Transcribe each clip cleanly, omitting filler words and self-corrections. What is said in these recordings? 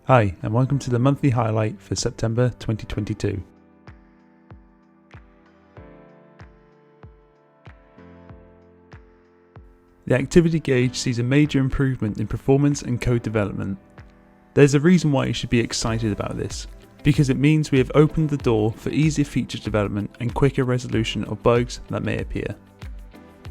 Hi, and welcome to the monthly highlight for September 2022. The activity gauge sees a major improvement in performance and code development. There's a reason why you should be excited about this, because it means we have opened the door for easier feature development and quicker resolution of bugs that may appear.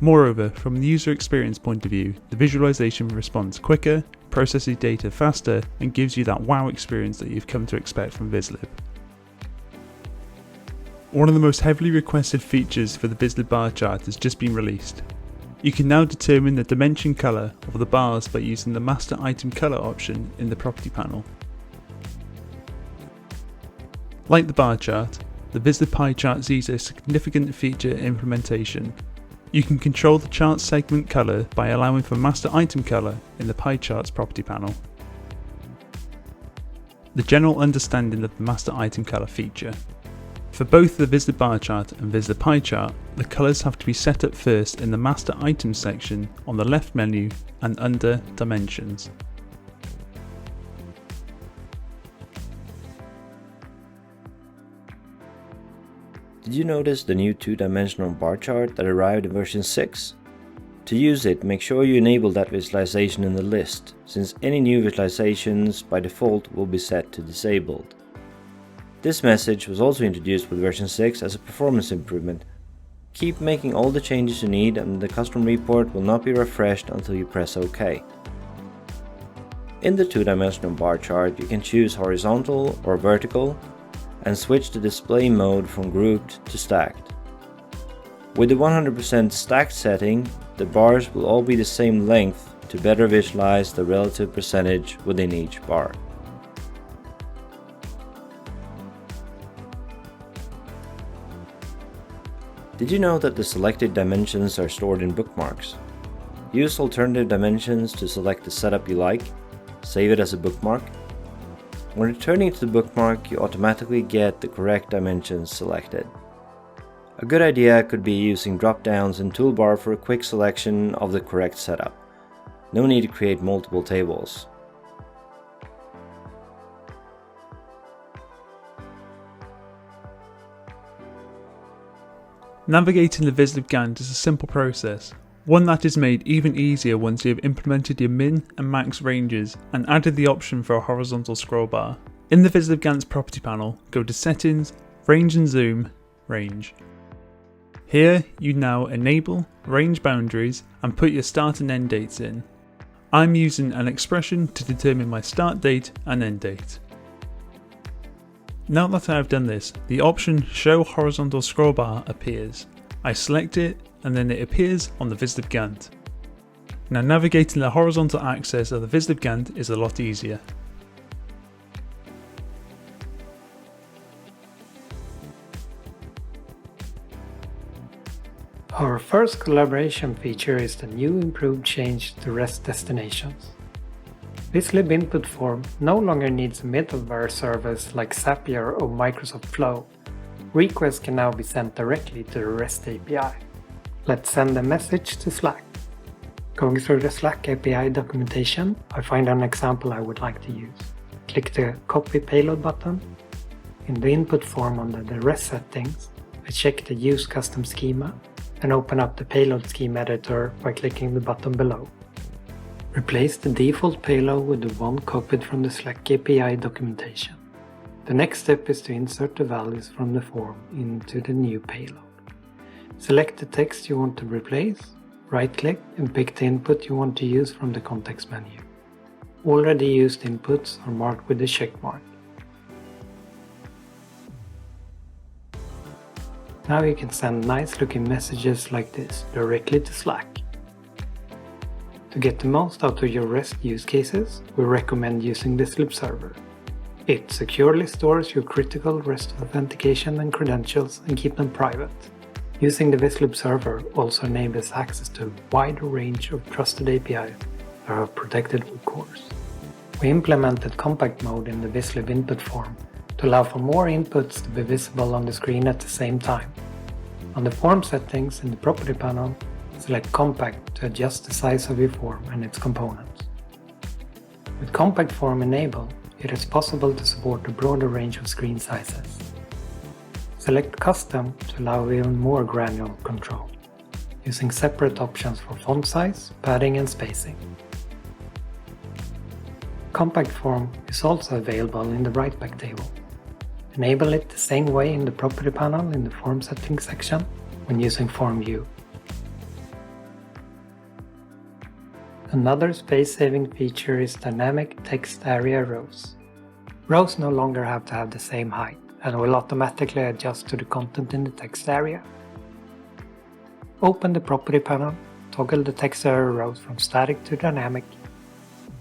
Moreover, from the user experience point of view, the visualization responds quicker, processes data faster, and gives you that wow experience that you've come to expect from Vizlib. One of the most heavily requested features for the Vizlib bar chart has just been released. You can now determine the dimension color of the bars by using the master item color option in the property panel. Like the bar chart, the Vizlib pie chart sees a significant feature implementation. You can control the chart segment color by allowing for master item color in the pie chart's property panel. The general understanding of the master item color feature. For both the Vizlib bar chart and Vizlib pie chart, the colors have to be set up first in the master item section on the left menu and under dimensions. Did you notice the new two-dimensional bar chart that arrived in version 6? To use it, make sure you enable that visualization in the list, since any new visualizations by default will be set to disabled. This message was also introduced with version 6 as a performance improvement. Keep making all the changes you need and the custom report will not be refreshed until you press OK. In the two-dimensional bar chart, you can choose horizontal or vertical, and switch the display mode from grouped to stacked. With the 100% stacked setting, the bars will all be the same length to better visualize the relative percentage within each bar. Did you know that the selected dimensions are stored in bookmarks? Use alternative dimensions to select the setup you like, save it as a bookmark. When returning to the bookmark, you automatically get the correct dimensions selected. A good idea could be using drop-downs in toolbar for a quick selection of the correct setup. No need to create multiple tables. Navigating the Vizlib Gantt is a simple process, one that is made even easier once you have implemented your min and max ranges and added the option for a horizontal scroll bar. In the Vizlib Gantt's property panel, go to Settings, Range and Zoom, Range. Here you now enable range boundaries and put your start and end dates in. I'm using an expression to determine my start date and end date. Now that I have done this, the option Show Horizontal Scroll Bar appears. I select it and then it appears on the Vizlib Gantt. Now navigating the horizontal axis of the Vizlib Gantt is a lot easier. Our first collaboration feature is the new improved change to REST destinations. Vizlib input form no longer needs a middleware service like Zapier or Microsoft Flow. Requests can now be sent directly to the REST API. Let's send a message to Slack. Going through the Slack API documentation, I find an example I would like to use. Click the Copy Payload button. In the input form under the REST settings, I check the Use Custom Schema and open up the Payload Scheme editor by clicking the button below. Replace the default payload with the one copied from the Slack API documentation. The next step is to insert the values from the form into the new payload. Select the text you want to replace, right-click and pick the input you want to use from the context menu. Already used inputs are marked with the check mark. Now you can send nice-looking messages like this directly to Slack. To get the most out of your REST use cases, we recommend using the Vizlib server. It securely stores your critical REST authentication and credentials and keep them private. Using the Vizlib server also enables access to a wider range of trusted APIs that are protected with CORS. We implemented compact mode in the Vizlib input form to allow for more inputs to be visible on the screen at the same time. On the form settings in the property panel, select Compact to adjust the size of your form and its components. With Compact Form enabled, you it is possible to support a broader range of screen sizes. Select Custom to allow even more granular control, using separate options for font size, padding and spacing. Compact form is also available in the right back table. Enable it the same way in the property panel in the form settings section when using Form View. Another space-saving feature is dynamic text area rows. Rows no longer have to have the same height and will automatically adjust to the content in the text area. Open the property panel, toggle the text area rows from static to dynamic.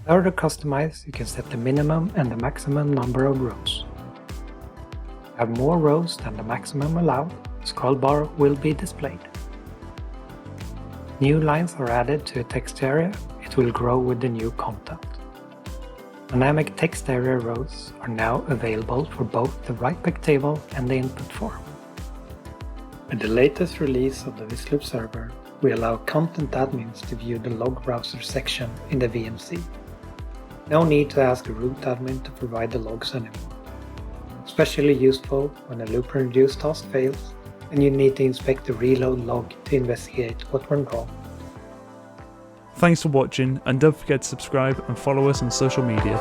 Further customize, you can set the minimum and the maximum number of rows. If you have more rows than the maximum allowed, the scroll bar will be displayed. New lines are added to a text area, it will grow with the new content. Dynamic text area rows are now available for both the right back table and the input form. With the latest release of the Vizlib server, we allow content admins to view the log browser section in the VMC. No need to ask a root admin to provide the logs anymore. Especially useful when a loop and reduce task fails and you need to inspect the reload log to investigate what went wrong. Thanks for watching, and don't forget to subscribe and follow us on social media.